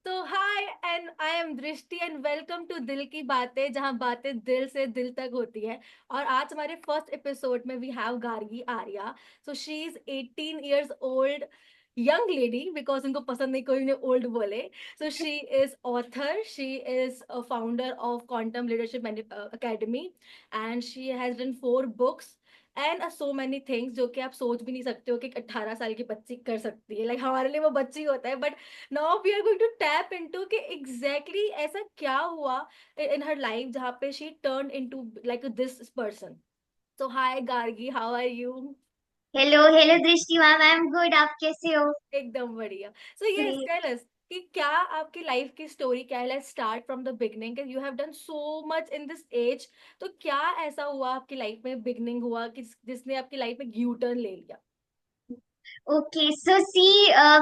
तो हाय and I am दृष्टि and welcome to दिल की बातें, जहां बातें दिल से दिल तक होती है। और आज हमारे फर्स्ट एपिसोड में we have Gargi Arya. So she is 18 years old, young lady, because उनको पसंद नहीं कोई ने ओल्ड बोले। So she is author, she is a founder of quantum leadership academy and she has done 4 books and so many things जो कि आप सोच भी नहीं सकते हो कि एक 18 साल की बच्ची कर सकती है। लाइक हमारे लिए वो बच्ची होता है, but now we are going to tap into कि एग्जैक्टली ऐसा क्या हुआ इन हर लाइफ जहाँ पे she turn into like this person. So hi Gargi, how are you? Hello hello Drishti ma'am, I am good. आप कैसे हो? एकदम बढ़िया। So yes, great. Tell us कि क्या आपकी लाइफ की स्टोरी क्या है। Let's start from the beginning, you have done so much in this age. तो क्या ऐसा हुआ आपकी लाइफ में, बिगनिंग हुआ कि जिसने आपकी लाइफ में यू टर्न ले लिया? Okay, so see,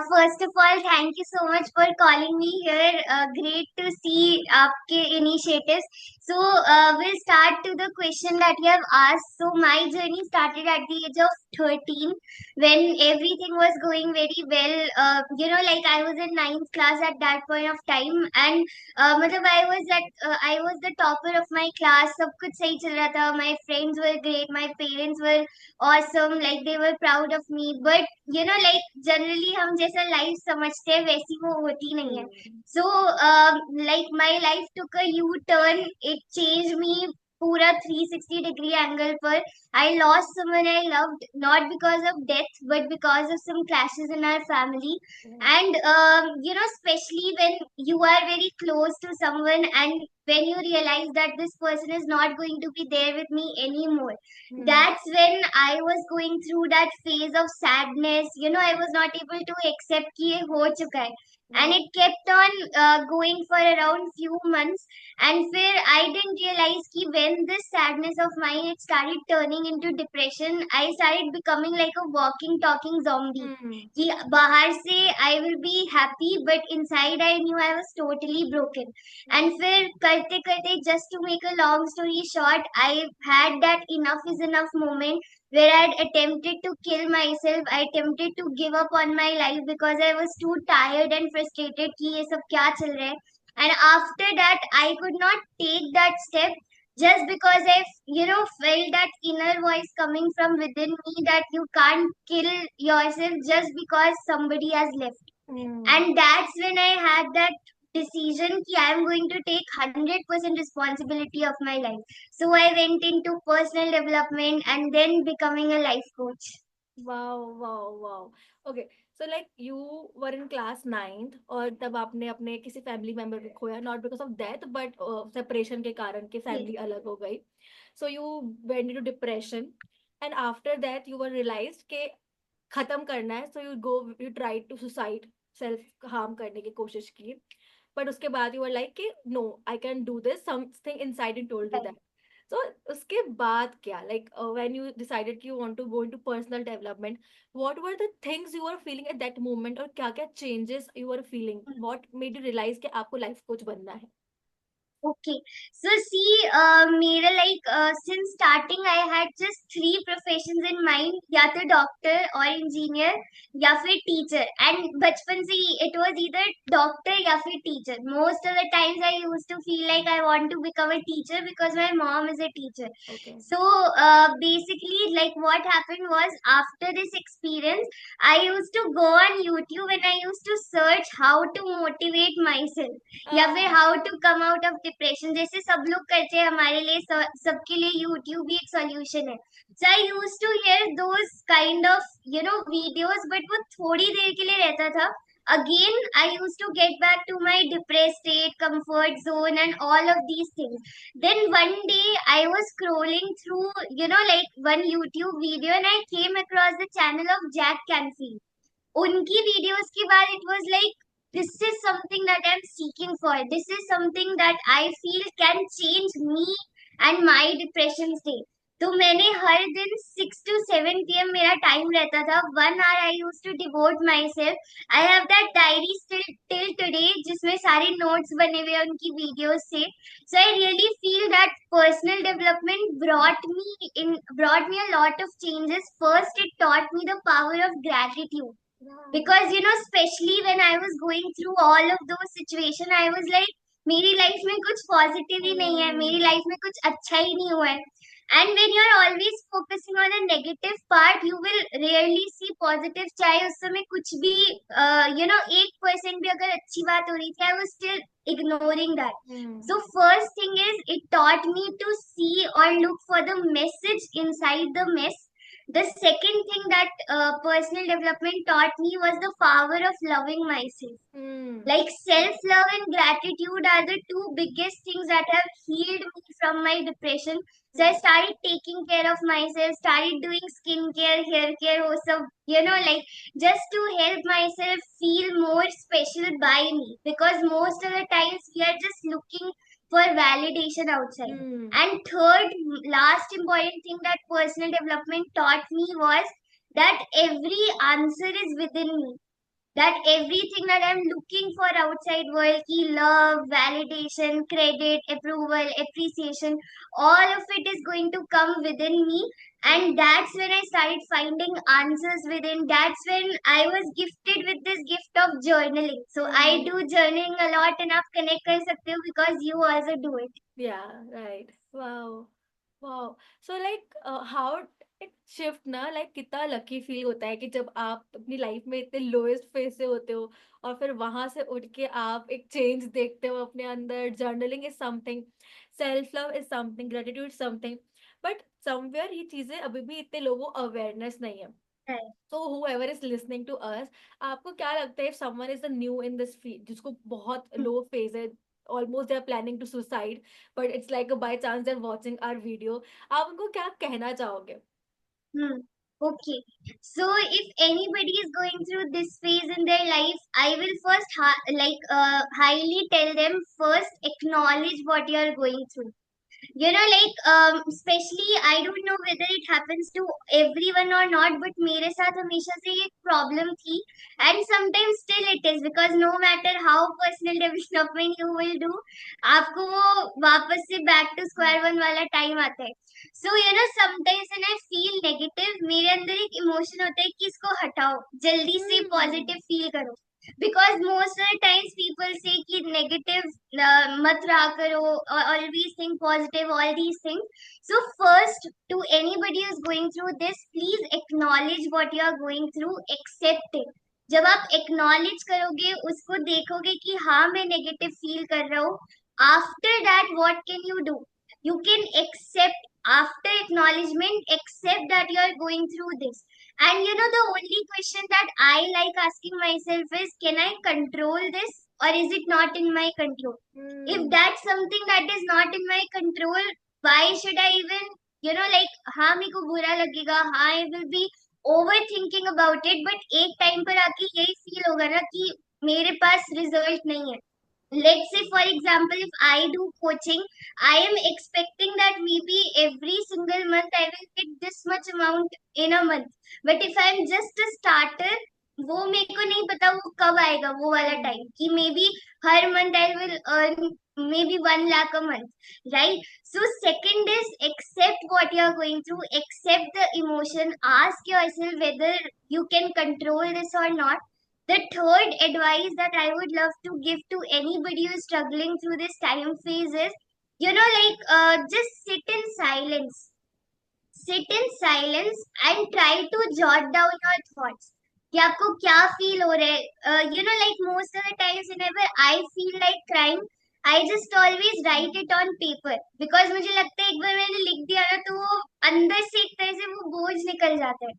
first of all, thank you so much for calling me here. Great to see आपके initiatives. So, we'll start to the question that you have asked. So, my journey started at the age of 13 when everything was going very well. Like I was in ninth class at that point of time, and मतलब I was the topper of my class. सब कुछ सही चल रहा था. My friends were great. My parents were awesome, like they were proud of me. But like generally हम जैसा life समझते हैं वैसी वो होती नहीं है. हम्म। So like my life took a U-turn. It changed me पूरा 360 degree angle पर. I lost someone I loved, not because of death but because of some clashes in our family. And especially when you are very close to someone and when you realize that this person is not going to be there with me anymore, hmm. that's when I was going through that phase of sadness. I was not able to accept कि ये हो चुका है. And it kept on going for around few months. And फिर I didn't realize कि when this sadness of mine it started turning into depression, I started becoming like a walking talking zombie. हम्म। कि बाहर से I will be happy but inside I knew I was totally broken. Hmm. And फिर करते करते, just to make a long story short, I had that enough is enough moment where I had attempted to kill myself. I attempted to give up on my life because I was too tired and frustrated कि ये सब क्या चल रहा है. And after that I could not take that step, just because I felt that inner voice coming from within me that you can't kill yourself just because somebody has left. Hmm. And that's when I had that decision कि I am going to take 100% responsibility of my life. So I went into personal development and then becoming a life coach. Wow wow wow. Okay, so like you were in class 9th और तब आपने अपने किसी family member को खोया, not because of death but separation के कारण कि Yes. फैमिली अलग हो गई। So you went into depression and after that you were realized कि खत्म करना है, so you try to suicide, self harm करने की कोशिश की। बट उसके बाद यू वर लाइक कि no, I can do this, something inside in told you Right. That. so उसके बाद क्या, like when you decided कि you want to go into personal development, what were the things you were feeling at that moment और क्या क्या changes you were feeling, what made you realize कि आपको life coach बनना है? Okay, so see, मेरा since starting I had just three professions in mind, या तो डॉक्टर और इंजीनियर या फिर टीचर. एंड बचपन से ही it was either डॉक्टर या फिर teacher. Most of the times I used to feel like I want to become a teacher because my mom is a teacher. Okay. So basically, like what happened was, after this experience I used to go on YouTube and I used to search how to motivate myself या फिर uh, how to come out of depression, जैसे सब लोग करते हैं. हमारे लिए सबके लिए यूट्यूब भी एक सॉल्यूशन है. So I use to hear those kind of videos, but वो थोड़ी देर के लिए रहता था. Again, I used to get back to my depressed state, comfort zone, and all of these things. Then one day, I was scrolling through, like one YouTube video, and I came across the channel of Jack Canfield. उनकी videos के बाद it was like, this is something that I'm seeking for. This is something that I feel can change me and my depression state. तो मैंने हर दिन 6 to 7 p.m. मेरा time रहता था. 1 hour I used to devote myself. I have that diary still till today जिसमें सारे notes बने हुए हैं उनकी videos से. So I really feel that personal development brought me a lot of changes. First, it taught me the power of gratitude, yeah. because especially when I was going through all of those situation, I was like मेरी life में कुछ positive ही नहीं है, मेरी Hmm. Life में कुछ अच्छा ही नहीं हुआ है. And when you're always focusing on a negative part, you will rarely see positive. चाहे उस समय कुछ भी 1% भी अगर अच्छी बात हो रही थी, I was still ignoring that. Hmm. So first thing is, it taught me to see or look for the message inside the mess. The second thing that personal development taught me was the power of loving myself. Hmm. Like self love and gratitude are the two biggest things that have healed me from my depression. So I Hmm. started taking care of myself, started doing skincare, hair care, also, like just to help myself feel more special by me. Because most of the times we are just looking for validation outside. Hmm. And third, last important thing that personal development taught me was that every answer is within me, that everything that I'm looking for outside world, ki love, validation, credit, approval, appreciation, all of it is going to come within me. And that's when I started finding answers within. That's when I was gifted with this gift of journaling. So I Hmm. do journaling a lot, and आप connect कर सकते हो because you also do it. Yeah, right. Wow. Wow. So like how it shift ना, like कितना lucky feel होता है कि जब आप अपनी लाइफ में इतने लोएस्ट फेज से होते हो और फिर वहां से उठ के आप एक चेंज देखते हो अपने अंदर. Journaling is something, self love is something, gratitude something, but somewhere ये चीजें अभी भी इतने लोगों अवेयरनेस नहीं है. Right. So whoever is listening to us, आपको क्या लगता है if someone is a new in this field जिसको बहुत low phase है, almost they are planning to suicide, but it's like a by chance they're watching our video, आप उनको क्या कहना चाहोगे? Hmm. Okay. So if anybody is going through this phase in their life, I will first highly tell them, first acknowledge what you are going through. Especially I don't know whether it happens to everyone or not, but मेरे साथ हमेशा से ये problem थी, and sometimes still it is, because no matter how personal development you will do, आपको वो वापस से back to square one वाला time आता है. So sometimes when I feel negative, मेरे अंदर एक emotion होता है कि इसको हटाओ, जल्दी से Hmm. positive feel करो. Because most of the times people say कि negative mat raha karo, or always think positive, all these things. So first, to anybody who's going through this, please acknowledge what you are going through, accept it. जब आप acknowledge करोगे, उसको देखोगे कि हाँ मैं negative feel कर रहा हूँ, after that what can you do? You can accept. After acknowledgement, accept that you are going through this. And the only question that I like asking myself is, can I control this, or is it not in my control? If Hmm. that's something that is not in my control, why should I even, हाँ मेरे को बुरा लगेगा, हाँ I will be overthinking about it, but एक time पर आके यही फील होगा ना कि मेरे पास रिजल्ट नहीं है. Let's say for example, if I do coaching, I am expecting that maybe every single month I will get this much amount in a month. But if I am just a starter, वो मेरे को नहीं पता वो कब आएगा वो वाला Hmm. टाइम, कि may be her month I will earn maybe 1 lakh a month, right? So second is, accept what you are going through, accept the emotion, ask yourself whether you can control this or not. The third advice that I would love to give to anybody who is struggling through this time phase is, just sit in silence. Sit in silence and try to jot down your thoughts. कि आपको क्या feel हो रहा है. Most of the times whenever I feel like crying, I just always write it on paper, because मुझे लगता है एक बार मैंने लिख दिया ना, तो वो अंदर से एक तरह से वो बोझ निकल जाता है.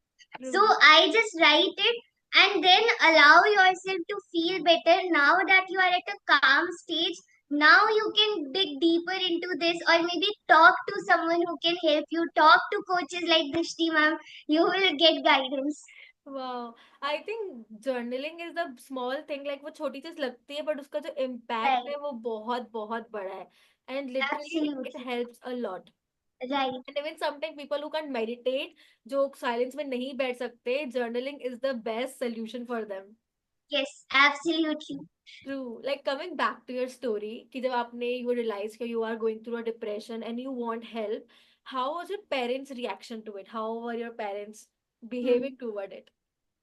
So True. I just write it, and then allow yourself to feel better. Now that you are at a calm stage, now you can dig deeper into this, or maybe talk to someone who can help you. Talk to coaches like Drishti ma'am. You will get guidance. Wow. I think journaling is the small thing, like वो छोटी चीज लगती है but उसका जो impact Right. है वो बहुत बहुत बड़ा है, and literally it Absolutely. helps a lot. Right. And even sometimes people who can't meditate, जो silence में नहीं बैठ सकते, journaling is the best solution for them. Yes, absolutely. True. Like coming back to your story, कि जब आपने you realize कि you are going through a depression and you want help, how was your parents' reaction to it? How were your parents Hmm. behaving toward it?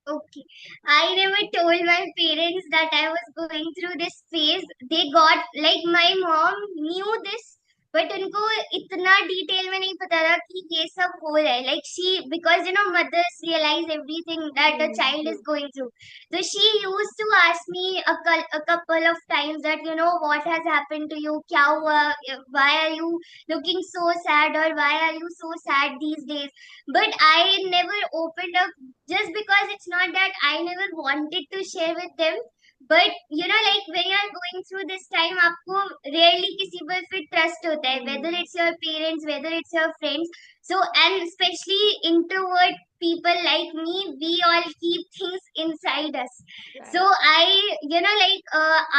Okay. I never told my parents that I was going through this phase. They got like my mom knew this, but उनको इतना detail में नहीं पता था कि ये सब हो रहा है. Like she, because mothers realize everything that a child is True. going through. So she used to ask me a couple of times that what has happened to you, क्या हुआ, why are you looking so sad, or why are you so sad these days. But I never opened up, just because it's not that I never wanted to share with them. But like when you are going through this time, आपको rarely किसी पर फिर trust होता है, whether Hmm. it's your parents, whether it's your friends. So, and especially introvert people like me, we all keep things inside us. So Right.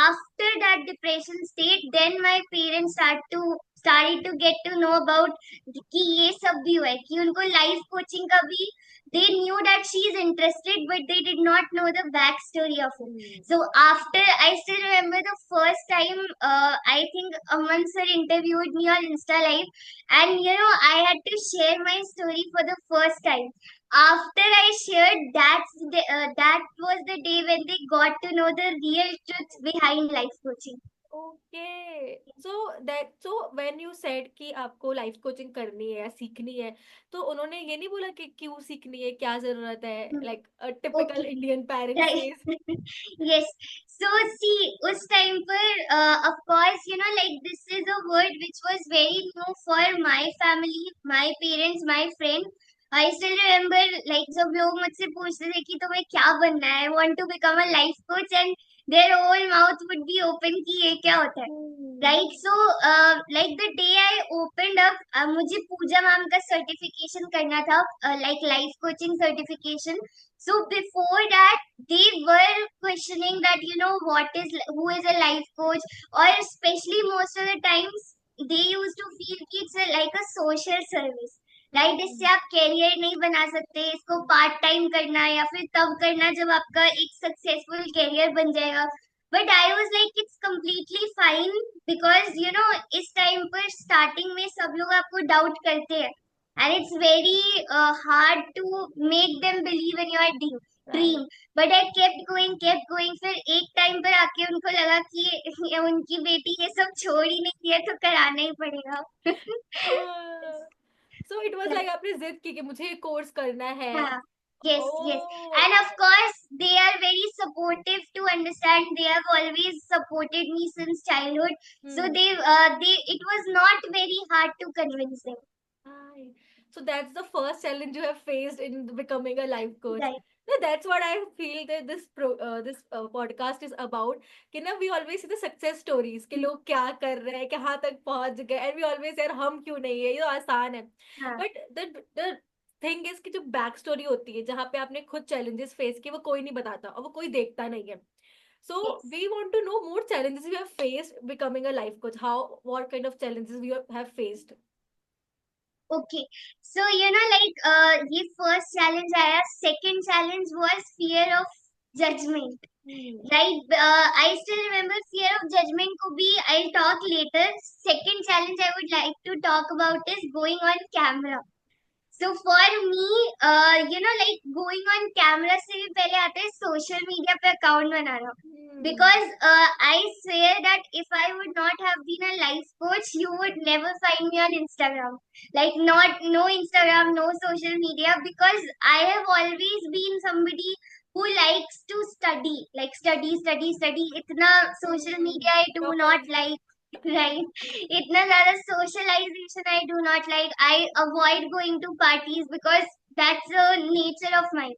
after that depression state, then my parents started to get to know about कि ये सब भी हुआ है, कि उनको life coaching का भी, they knew that she is interested, but they did not know the backstory of it. Hmm. So after, I still remember the first time, I think Aman sir interviewed me on Insta Live, and I had to share my story for the first time. After I shared, that was the day when they got to know the real truth behind life coaching. Okay so when you said कि आपको life coaching करनी है या सीखनी है, तो उन्होंने ये नहीं बोला कि क्यों सीखनी है, क्या जरूरत है, like typical Okay. Indian parents Right. Says? Yes. So see, उस time पर, of course, like this is a word which was very new for my family, my parents, my friend. I still remember, like जब लोग मुझसे पूछते थे कि तुम्हें क्या बनना है, I want to become a life coach, and their whole mouth would be open कि ये क्या होता है. Right. So, like the day I opened up, मुझे पूजा मैम का सर्टिफिकेशन करना था, like life coaching certification. So before that, they were questioning that what is, who is a life coach, or especially most of the times they used to feel कि it's like a social service. Right, इससे आप career नहीं बना सकते, इसको part time करना है या फिर तब करना जब आपका एक सक्सेसफुल कैरियर बन जाएगा. But I was like it's completely fine, because इस टाइम पर स्टार्टिंग में सब लोग आपको डाउट करते हैं, and it's very hard to make them believe in your dream. Right. But I kept going. फिर एक टाइम पर आके उनको लगा कि ये उनकी बेटी ये सब छोड़ ही नहीं दिया, तो कराना ही पड़ेगा. सो इट वाज लाइक आपने जिद की कि मुझे ये कोर्स करना है. हाँ. Yes, yes. O. And of course, they are very supportive to understand. They have always supported me since childhood. So it was not very hard to convince them. Hi. So that's the first challenge you have faced in becoming a life coach. Right. No, that's what I feel that this podcast is about. कि ना we always see the success stories कि लोग क्या कर रहे हैं, कहाँ तक पहुंच गए, and we always यार हम क्यों नहीं है, ये तो आसान है. हाँ. But the thing is कि जो बैक स्टोरी होती है जहाँ पे आपने खुद challenges face किए, वो कोई नहीं बताता और वो कोई देखता नहीं है. So Yes. we want to know more challenges you have faced becoming a life coach. What kind of challenges you have faced? Okay. So, like, ये first challenge आया. Second challenge was fear of judgment. Hmm. Right. I still remember fear of judgment को भी I'll talk later. Second challenge I would like to talk about is going on camera. So for me, like going on camera से भी पहले आता है social media पे account banana. Hmm. Because I swear that if I would not have been a life coach, you would never find me on Instagram. Like no Instagram, no social media, because I have always been somebody who likes to study, like study. इतना social media I do not Proper. like. Right. इतना ज़्यादा socialization I do not like. I avoid going to parties because that's a nature of mine.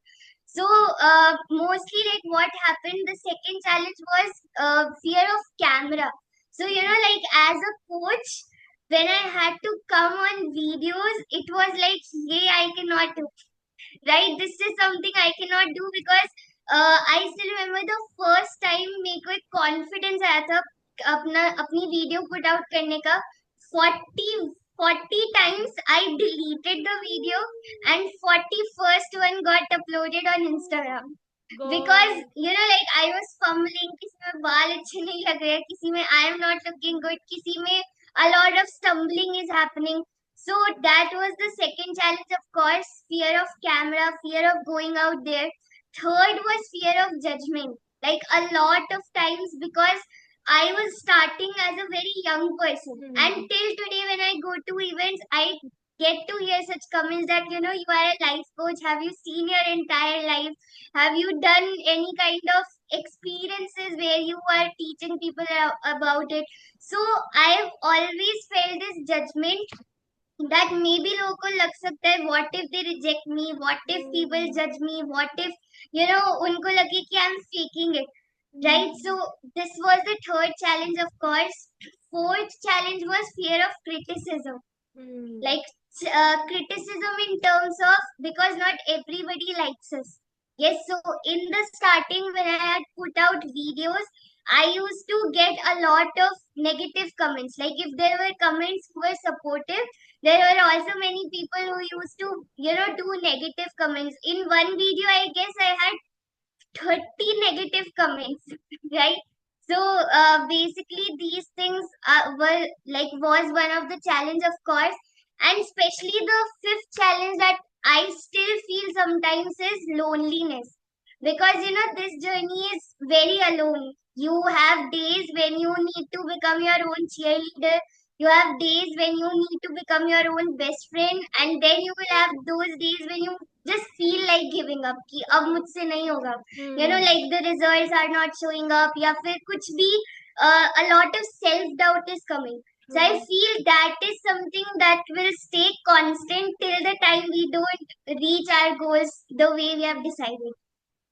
So mostly like what happened, the second challenge was fear of camera. So like as a coach, when I had to come on videos, it was like, yeah, I cannot do. Right, this is something I cannot do because I still remember the first time मेरे को एक confidence आया था अपनी video put out करने का. 40 times I deleted the video, and 41st one got uploaded on Instagram. Because God. like I was fumbling, किसी में बाल अच्छे नहीं लग रहे, किसी में I am not looking good, किसी में a lot of stumbling is happening. So that was the second challenge, of course, fear of camera, fear of going out there. third was fear of judgment. Like a lot of times, because I was starting as a very young person, and Hmm. till today, when I go to events, I get to hear such comments that, you are a life coach. Have you seen your entire life? Have you done any kind of experiences where you are teaching people about it? So I've always felt this judgment that maybe लोगों को लग सकता है, what if they reject me, what if people Hmm. judge me, what if उनको लगे कि I'm faking it, right? So Hmm. this was the third challenge, of course. Fourth challenge was fear of criticism, Hmm. like criticism in terms of, because not everybody likes us. Yes, so in the starting when I had put out videos, I used to get a lot of negative comments. Like if there were comments who were supportive, there were also many people who used to do negative comments. In one video, I guess I had 30 negative comments, right? So basically these things were like, was one of the challenge, of course. And especially the fifth challenge that I still feel sometimes is loneliness, because this journey is very alone. You have days when you need to become your own cheerleader, you have days when you need to become your own best friend, and then you will have those days when you just feel like giving up, कि अब मुझसे नहीं होगा, Hmm. like the results are not showing up, या फिर कुछ भी, a lot of self doubt is coming. So I Hmm. feel that is something that will stay constant till the time we don't reach our goals the way we have decided.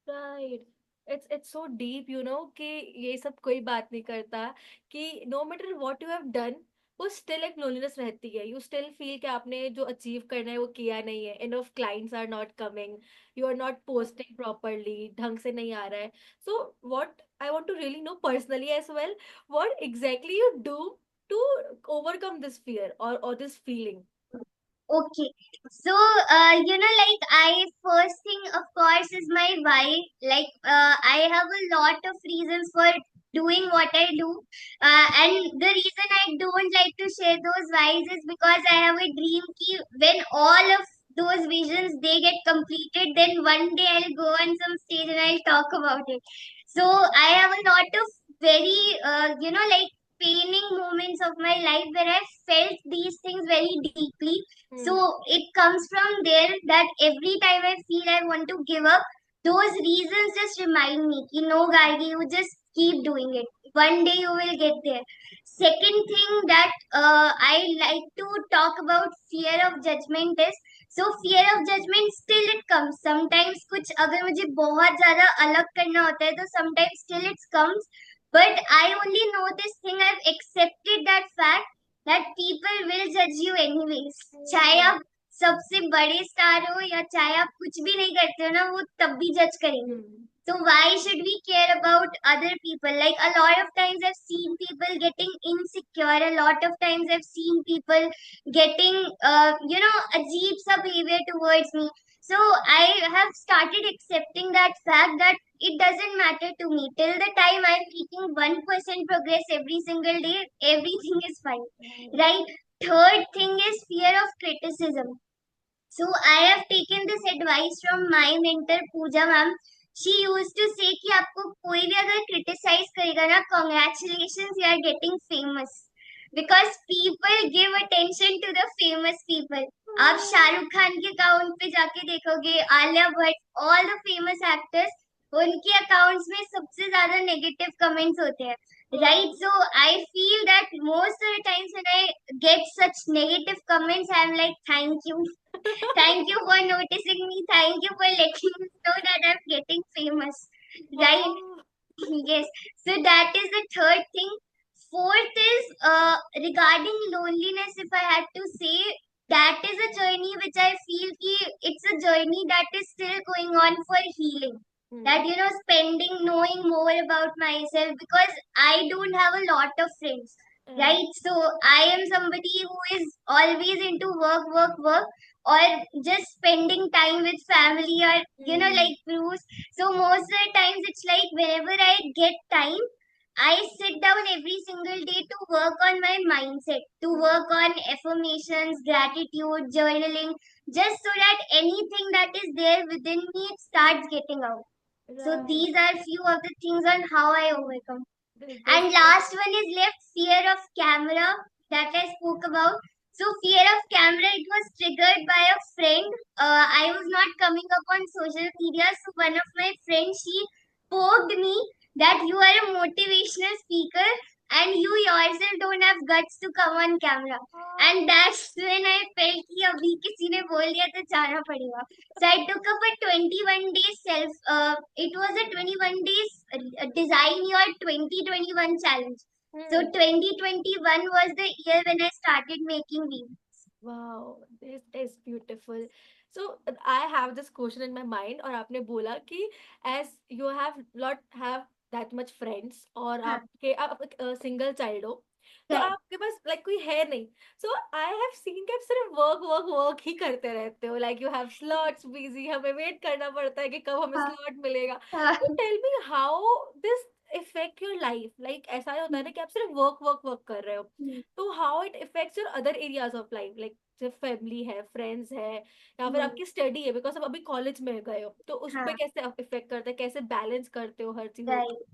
Right. It's so deep कि ये सब कोई बात नहीं करता, कि no matter what you have done, वो still एक लोनलीनेस रहती है. यू स्टिल फील कि आपने जो अचीव करना है वो किया नहीं है, enough clients are not coming, you are not posting properly, ढंग से नहीं आ रहा है. So what I want to really know personally as well, what exactly you do to overcome this fear और this feeling. Okay. So, like I first thing, of course, is my why. Like, I have a lot of reasons for doing what I do. And the reason I don't like to share those whys is because I have a dream ki when all of those visions they get completed, then one day I'll go on some stage and I'll talk about it. So I have a lot of very, like paining moments of my life where I felt these things very deeply. So Hmm. it comes from there that every time I feel I want to give up, those reasons just remind me, no, Gargi, you just keep doing it. One day you will get there. Second thing that I like to talk about fear of judgment is, so fear of judgment still it comes. Sometimes कुछ अगर मुझे बहुत ज़्यादा अलग करना होता है तो sometimes still it comes. But I only know this thing. I've accepted that fact that people will judge you anyways. चाहे Hmm. आप सबसे बड़े स्टार हो या चाहे आप कुछ भी नहीं करते हो ना, वो तब भी जज करेंगे. Hmm. So why should we care about other people? Like a lot of times I've seen people getting insecure. A lot of times I've seen people getting, ajeeb sa behavior towards me. So I have started accepting that fact that it doesn't matter to me. Till the time I'm making 1% progress every single day, everything is fine. Hmm. Right? Third thing is fear of criticism. So I have taken this advice from my mentor Pooja ma'am. She used to say कि आपको कोई भी अगर criticize करेगा ना, congratulations, you are getting famous. Because people give attention to the famous people. आप शाहरुख खान के account पे जाके देखोगे, Alia Bhatt, all the famous actors, उनके अकाउंट्स में सबसे ज्यादा नेगेटिव कमेंट्स होते हैं. Right, हाँ. so I feel that most of the times when I get such negative comments, I'm like, thank you. Thank you for noticing me. Thank you for letting me know that I'm getting famous. Right? हाँ. Yes. So that is the third thing. Fourth is regarding loneliness. If I had to say, that is a journey which I feel ki it's a journey that is still going on for healing. That Hmm. spending, knowing more about myself, because I don't have a lot of friends. Right. Right? So I am somebody who is always into work, work, work, or just spending time with family, or Hmm. like cruise. So most of the times it's like whenever I get time, I sit down every single day to work on my mindset, to work on affirmations, gratitude, journaling, just so that anything that is there within me it starts getting out. So Right. these are few of the things on how I overcome. This And last one is left, fear of camera that I spoke about. So fear of camera, it was triggered by a friend. I was not coming up on social media, so one of my friends, she poked me that you are a motivational speaker and you yourself don't have guts to come on camera. And that's when I felt कि अभी किसी ने बोल दिया तो जाना पड़ेगा. So I took up a 21 days it was a 21 days design your 2021 challenge. So Hmm. 2021 was the year when I started making videos. Wow, this is beautiful. So I have this question in my mind और आपने बोला कि as you have not have that much friends और हाँ, आपके आप single child हो तो correct. आपके पास लाइक कोई है नहीं सो आई हैव सीन कि आप सिर्फ वर्क वर्क वर्क ही करते रहते हो like you have slots busy हमें वेट करना पड़ता है कि कब हमें हाँ, स्लॉट मिलेगा हाँ, तो tell me how this effect your life like ऐसा होता है ना हम्म, कि आप सिर्फ वर्क वर्क वर्क कर रहे हो हम्म, तो how it effects your other areas of life like जैसे फैमिली है फ्रेंड्स है या फिर हम्म, आपकी स्टडी है बिकॉज आप अभी कॉलेज में गए हो तो उस पे हाँ, कैसे इफेक्ट करते हैं कैसे बैलेंस करते हो हर चीजों को right.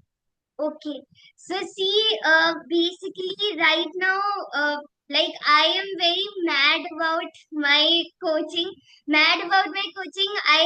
Okay. So see, basically right now, like I am very mad about my coaching. Mad about my coaching. I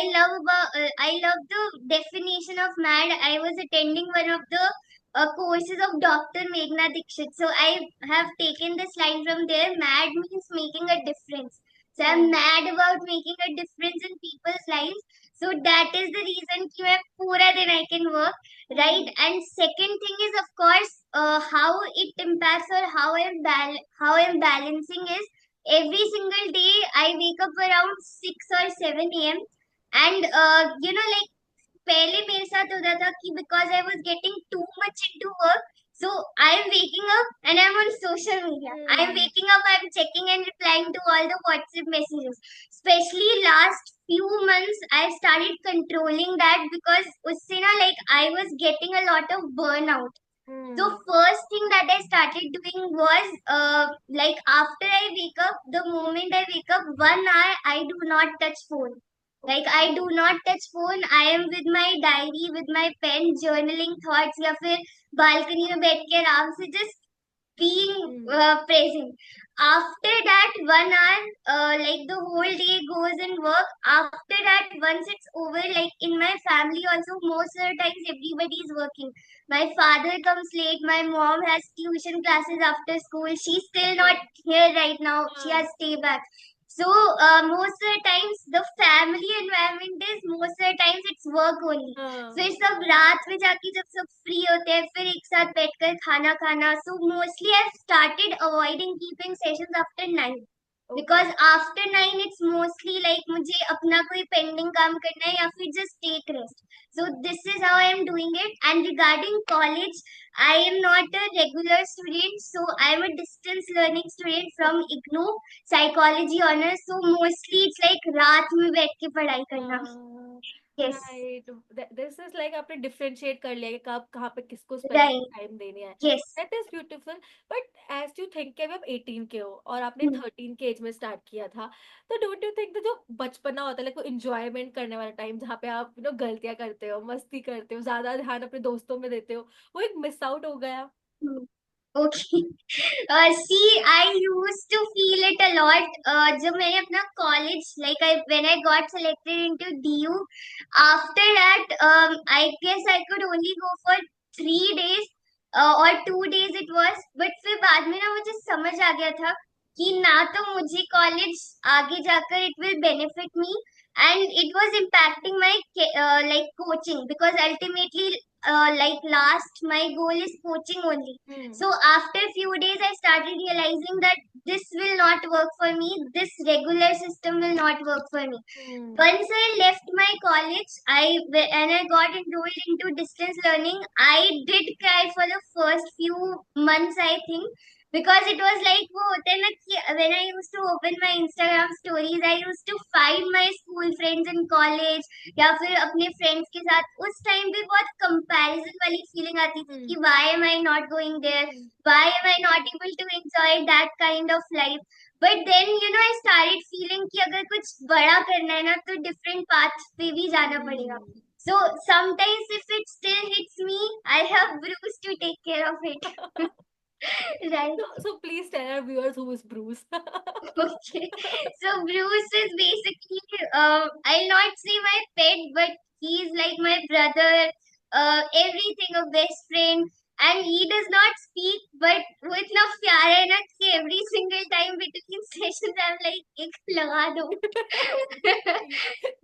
love the definition of mad. I was attending one of the courses of Dr. Meghna Dikshit. So I have taken this line from there. Mad means making a difference. So I'm Right. mad about making a difference in people's lives. So that is the reason कि मैं पूरा दिन I can work, right? Hmm. And second thing is of course how it impacts or how I'm balancing is every single day I wake up around 6 or 7 a.m. and like पहले मेरे साथ होता था कि because I was getting too much into work, so I am waking up and I'm on social media. I am Hmm. waking up, I'm checking and replying to all the WhatsApp messages. Especially last few months, I started controlling that because उससे ना like I was getting a lot of burnout. So Hmm. first thing that I started doing was like after I wake up, the moment I wake up, 1 hour I do not touch phone. Like I do Okay. not touch phone. I am with my diary, with my pen, journaling thoughts या फिर balcony में बैठ के आराम से just being Hmm. present. After that 1 hour, like the whole day goes in work. After that, once it's over, like in my family also, most of the times everybody is working. My father comes late. My mom has tuition classes after school. She's still not Okay. here right now. She has हाँ. stay back. So most of the times the family environment is most of the times it's work only. हाँ. फिर सब रात में जाके जब सब free होते हैं फिर एक साथ बैठकर खाना खाना. So mostly I've started avoiding keeping sessions after 9 Okay. because after 9 it's mostly like मुझे अपना कोई pending काम करना है या फिर just take rest. So this is how I am doing it. And regarding college, I am not a regular student, so I am a distance learning student from Okay. IGNOU psychology honors. So mostly it's like रात में बैठ के पढ़ाई करना. हाँ. Yes, right this is like आपने differentiate कर लिया कि कब कहाँ पे किसको स्पेसिफिक right. टाइम देनी है Yes. That is beautiful but as you think कि अभी आप 18 के हो और आपने Hmm. 13 के एज में स्टार्ट किया था तो डोंट यू थिंक जो बचपना होता है लाइक वो इंजॉयमेंट करने वाला टाइम जहाँ पे आप गलतियां करते हो मस्ती करते हो ज्यादा ध्यान अपने दोस्तों में देते हो वो एक मिस आउट हो गया Hmm. Okay. See, I used to feel it a lot. जब मैंने अपना college, like when I got selected into DU, after that, I guess I could only go for 3 days or 2 days it was. But फिर बाद में ना मुझे समझ आ गया था कि ना तो मुझे college आगे जाकर it will benefit me and it was impacting my like coaching because ultimately like last my goal is coaching only. Hmm So after few days, I started realizing that this will not work for me. This regular system will not work for me. Hmm Once I left my college, and I got enrolled into distance learning. I did cry for the first few months, I think, because it was like वो होता है ना कि when I used to open my Instagram stories, I used to find my school friends in college या फिर अपने friends के साथ उस time पे बहुत comparison वाली feeling आती थी कि why am I not going there, why am I not able to enjoy that kind of life. But then I started feeling कि अगर कुछ बड़ा करना है ना तो different paths पे भी जाना पड़ेगा. So sometimes if it still hits me, I have Bruce to take care of it. Right. So please tell our viewers who is Bruce. Okay. So Bruce is basically, I'll not say my pet, but he's like my brother, everything, a best friend. And he does not speak, but वो इतना प्यारा है ना कि every single time between sessions I'm like एक लगा दो.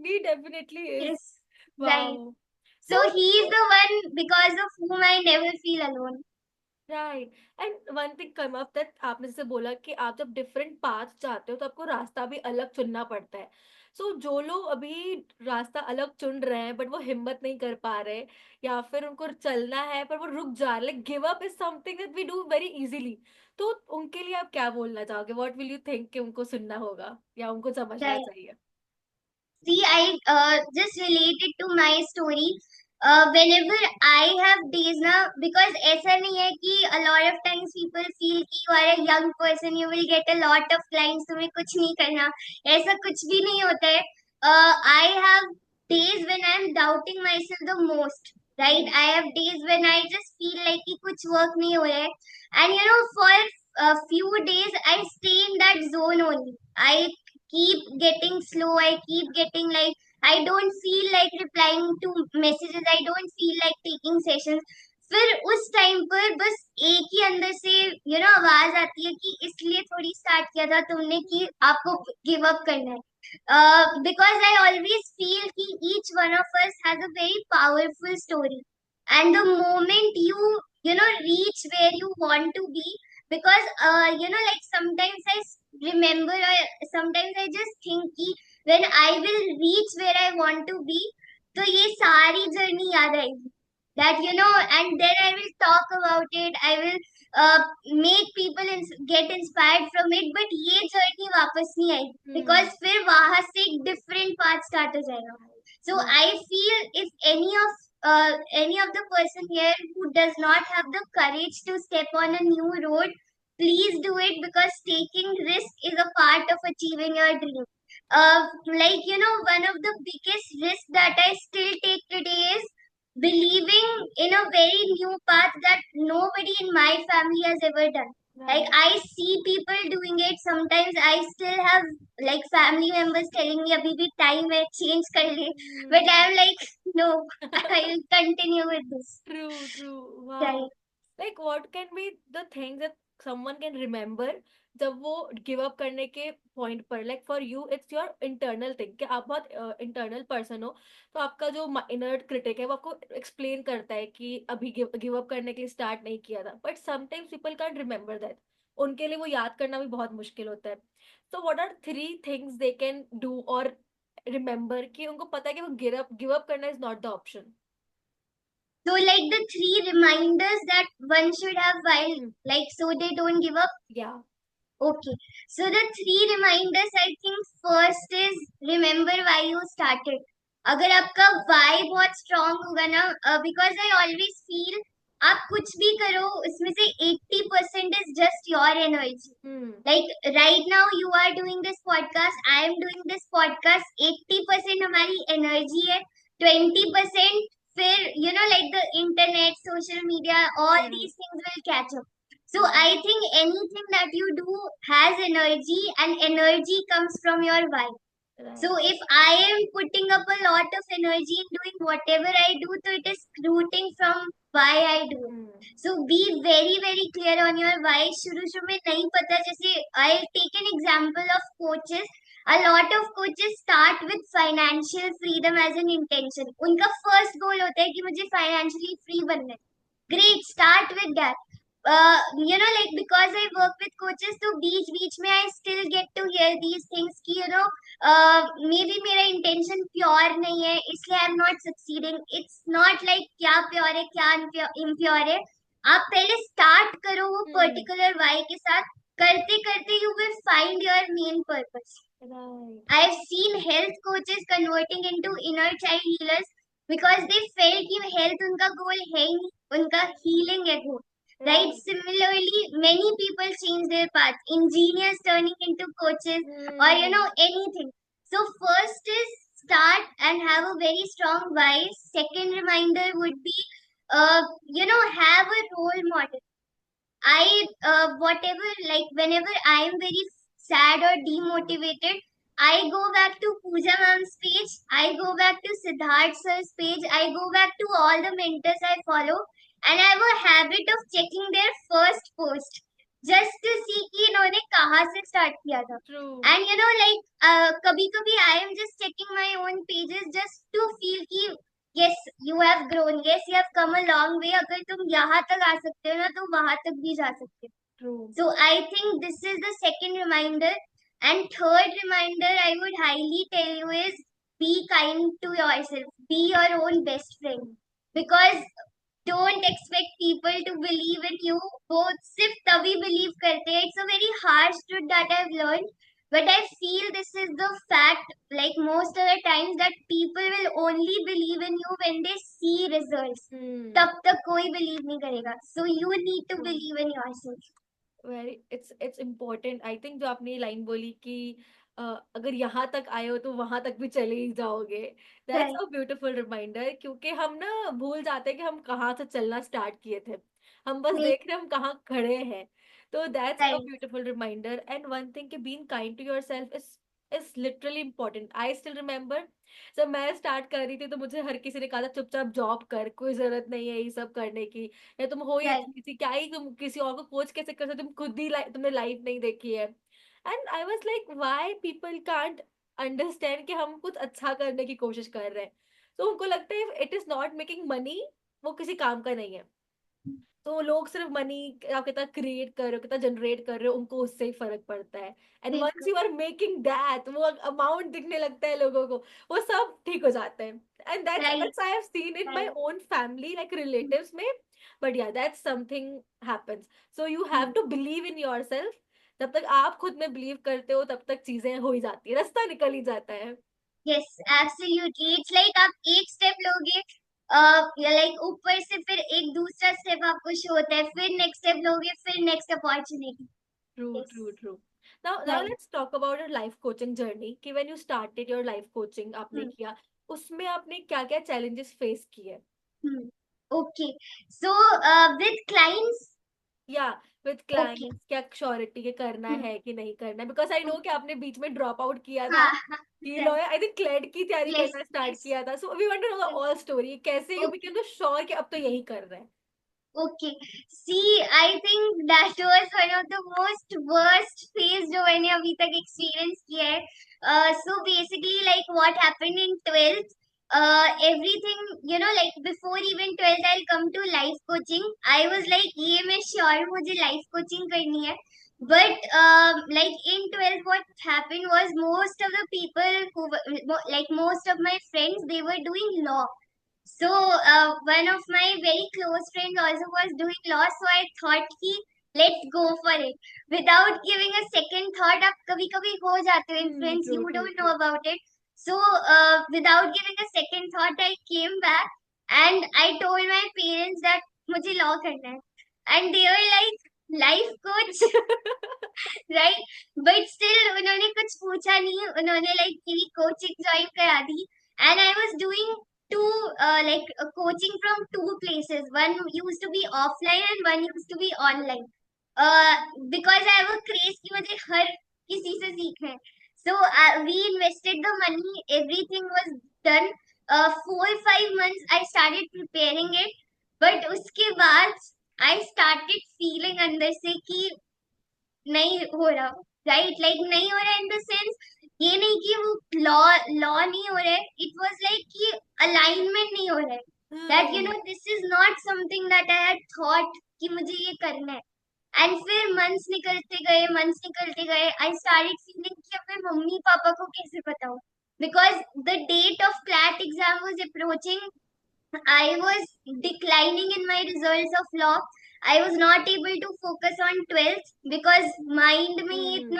He definitely is. Yes, right. Wow. So, So he's the one because of whom I never feel alone. Right and one thing come up that आपने जैसे बोला कि आप जब different path जाते हो तो आपको रास्ता भी अलग चुनना पड़ता है. सो जो लोग अभी रास्ता अलग चुन रहे हैं बट वो हिम्मत नहीं कर पा रहे या फिर उनको चलना है पर वो रुक जा रहे, like give up is something that we do very easily. तो उनके लिए आप क्या बोलना चाहोगे? व्हाट विल यू थिंक कि उनको सुनना होगा या उनको समझना Right. चाहिए? See, I just related to my story. Whenever I have days now, because ऐसा नहीं है कि a lot of times people feel कि you are a young person, you will get a lot of clients, तुम्हें कुछ नहीं करना, ऐसा कुछ भी नहीं होता है. I have days when I am doubting myself the most, right? I have days when I just feel like कि कुछ work नहीं हो रहा है, and for a few days I stay in that zone only. I keep getting slow. I keep getting like I don't feel like replying to messages. I don't feel like taking sessions. फिर उस time पर बस एक ही अंदर से आवाज आती है कि इसलिए थोड़ी स्टार्ट किया था तुमने कि आपको गिव अप करना है. Because I always feel कि each one of us has a very powerful story, and the moment you reach where you want to be, because like sometimes I remember, or sometimes I just think कि when I will reach where I want to be, तो ये सारी journey याद आएगी. That and then I will talk about it. I will make people get inspired from it. But ये journey वापस नहीं आएगी because फिर वहां से एक different path start हो जाएगा. So I feel if any of the person here who does not have the courage to step on a new road, please do it, because taking risk is a part of achieving your dream. Like one of the biggest risks that I still take today is believing in a very new path that nobody in my family has ever done. Like I see people doing it. Sometimes I still have like family members telling me abhi bhi time hai, change kar le. But I'm like, no, I will continue with this. True, true. Right. Wow. Like what can be the things that someone can remember जब वो give up करने के point पर, like for you it's your internal thing कि आप बहुत internal person हो. तो आपका जो इनर क्रिटिक है वो आपको एक्सप्लेन करता है कि अभी गिव अप करने के लिए स्टार्ट नहीं किया था, but sometimes people can't remember that. उनके लिए वो याद करना भी बहुत मुश्किल होता है. So what are 3 things they can do और रिमेम्बर कि उनको पता है कि वो गिव अप करना is not the option? So like the three reminders that one should have while like so they don't give up. Yeah. Okay. So the three reminders, I think first is remember why you started. अगर आपका why बहुत strong होगा ना, because I always feel आप कुछ भी करो उसमें से 80% is just your energy. Like right now you are doing this podcast, I am doing this podcast. 80% हमारी energy है, 20% फिर like the internet, social media, all these things will catch up. So I think anything that you do has energy, and energy comes from your why. So if I am putting up a lot of energy in doing whatever I do, so it is rooting from why I do it. So be very very clear on your why. शुरू में नहीं पता, जैसे I'll take an example of coaches. A lot of coaches start with financial freedom as an intention. उनका first goal होता है कि मुझे financially free बनना है. Great, start with that. Like because I work with coaches, so बीच में I still get to hear these things कि maybe मेरा intention pure नहीं है, इसलिए I'm not succeeding. It's not like क्या pure है क्या impure है. आप पहले स्टार्ट करो वो हम्म। पर्टिकुलर वाई के साथ, करते करते you will find your main purpose. Right. I've seen health coaches converting into inner child healers because they felt कि health उनका goal है ही नहीं, उनका healing है goal. Right? Right. Similarly, many people change their path. Engineers turning into coaches, or hmm. anything. So first is start and have a very strong why. Second reminder would be, have a role model. Whatever, like, whenever I am very sad or demotivated, I go back to Pooja ma'am's page, I go back to Siddharth sir's page, I go back to all the mentors I follow, and I have a habit of checking their first post just to see कि इन्होंने कहाँ से start किया था. True. And कभी कभी I am just checking my own pages just to feel कि yes, you have grown, yes, you have come a long way. अगर तुम यहाँ तक आ सकते हो ना, तो वहां तक भी जा सकते हो. True. So I think this is the second reminder. And third reminder I would highly tell you is be kind to yourself. Be your own best friend. Because don't expect people to believe in you. वो सिर्फ तभी believe करते हैं. It's a very harsh truth that I've learned. But I feel this is the fact, like most of the times, that people will only believe in you when they see results. हम्म। तब तक कोई believe नहीं करेगा. So you need to true. believe in yourself. Very it's important I think, जो आपने ये line बोली कि अगर यहाँ तक आए हो तो वहां तक भी चले ही जाओगे। That's Right. A beautiful reminder, क्योंकि हम ना भूल जाते हैं कि हम कहाँ से चलना स्टार्ट किए थे। हम बस Me. देख रहे हैं हम कहाँ खड़े हैं। तो that's a Right. Beautiful reminder. And one thing कि being kind to yourself is literally important. I still remember जब मैं स्टार्ट कर रही थी तो मुझे हर किसी ने कहा था चुपचाप जॉब कर, कोई जरूरत नहीं है ये सब करने की, या तुम हो ही Right. इतनी सी, क्या ही तुम किसी और को कोच कैसे कर सकते हो, तुम खुद ही तुमने लाइफ नहीं देखी है। And I was like why people can't understand कि हम कुछ अच्छा करने की कोशिश कर रहे हैं। तो उनको लगता है it is not making money, वो किसी काम का नहीं है। तो लोग सिर्फ मनी आप कितना क्रिएट कर रहे हो, कितना जनरेट कर रहे हो, उनको उससे ही फर्क पड़ता है। एंड वंस बिल्कुल. यू आर मेकिंग दैट, वो अमाउंट दिखने लगता है लोगों को, वो सब ठीक हो जाता है। And Right. That's I have seen in my Right. Own family, like relatives में। But yeah that's something happens. So you have Hmm. To believe in yourself. जब तक आप खुद में बिलीव करते हो तब तक चीजें हो ही जाती है, रास्ता निकल ही जाता है। Yes, absolutely. It's like आप एक स्टेप लोगे, या लाइक ऊपर से फिर एक दूसरा स्टेप आपको शो होता है, फिर नेक्स्ट स्टेप लोगे, फिर next opportunity. True Yes. True true. Now Right. Let's talk about your life coaching journey, कि when you started your life coaching आपने Hmm. किया, उसमें आपने क्या क्या चैलेंजेस फेस किए? Hmm. Okay. So, with clients. या विद Okay. क्लाइंट्स, क्या श्योरिटी के करना Hmm. है कि नहीं करना है, बिकॉज आई नो कि Okay. आपने बीच में ड्रॉप आउट किया था, हाँ, हाँ. कि Right. Lawyer I think CLAT की तैयारी Yes. करना स्टार्ट Yes. किया था। So we want to know the Yes. All story, कैसे यू Okay. बिकेम तो श्योर कि अब तो यही कर रहे हैं? Okay. See, I think that was one of the most worst phase जो मैंने अभी तक experience किया है. So basically, like what happened in 12th, everything, like before even 12th, I'll come to life coaching. I was like, ये मैं sure मुझे life coaching करनी है. But like in 12th, what happened was most of the people like most of my friends, they were doing law. So one of my very close friends also was doing law, so I thought कि let's go for it. Without giving a second thought, आप कभी कभी हो जाते हो influence, true you true don't true. know about it. So without giving a second thought, I came back and I told my parents that मुझे law करना है, and they were like life coach. Right. But still उन्होंने कुछ पूछा नहीं, उन्होंने like मेरी coaching join करा दी. And I was doing to like coaching from two places. One used to be offline and one used to be online. Because I have a craze कि मुझे हर किसी से सीखना है. So we invested the money, everything was done. 4-5 months I started preparing it, but उसके बाद I started feeling अंदर से कि नहीं हो रहा. राइट, लाइक नहीं हो रहा इन द सेंस, ये नहीं कि वो लॉ लॉ नहीं हो रहा है, इट वाज लाइक कि अलाइनमेंट नहीं हो रहा है. That this is not something that I had thought कि मुझे ये करना है. एंड फिर मंथ्स निकलते गए, आई स्टार्टेड फीलिंग कि अपने मम्मी पापा को कैसे बताऊं, because the date of CLAT exam was approaching. I was declining in my results of law. I was not able to focus on 12th because mind में ही हम्म